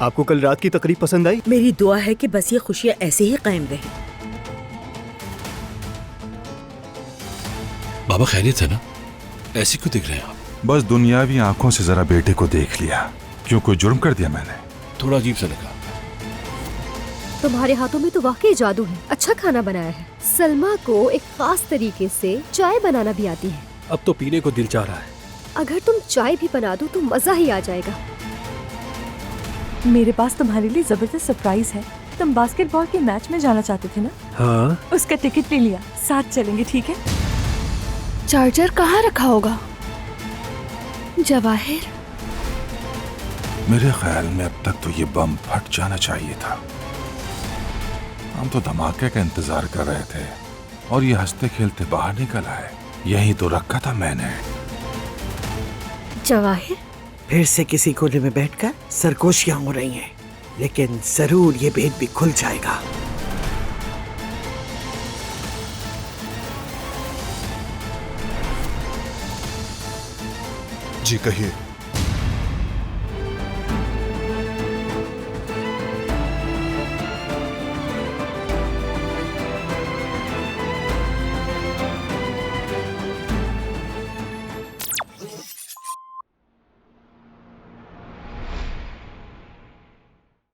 आपको कल रात की तकरीब पसंद आई? मेरी दुआ है कि बस ये खुशियाँ ऐसे ही कायम रहें। बाबा खैरियत है ना? ऐसी क्यों दिख रहे हैं आप? बस दुनियावी आंखों से जरा बेटे को देख लिया। क्यों कोई जुर्म कर दिया मैंने? थोड़ा अजीब सा लगा। तुम्हारे हाथों में तो वाकई जादू है। अच्छा खाना बनाया है। सलमा को एक खास तरीके से चाय बनाना भी आती है। अब तो पीने को दिल चाह रहा है। अगर तुम चाय भी बना दो तो मजा ही आ जाएगा। मेरे पास तुम्हारे लिए जबरदस्त सरप्राइज है। तुम बास्केटबॉल के मैच में जाना चाहते थे ना? हाँ, उसका टिकट ले लिया, साथ चलेंगे, ठीक है? चार्जर कहाँ रखा होगा? जवाहिर, मेरे ख्याल में अब तक तो ये बम फट जाना चाहिए था। हम तो धमाके का इंतजार कर रहे थे और ये हंसते खेलते बाहर निकल आए। यही तो रखा था मैंने। जवाहिर, फिर से किसी कोने में बैठकर सरगोशियां हो रही हैं, लेकिन जरूर ये भेद भी खुल जाएगा। जी कहिए।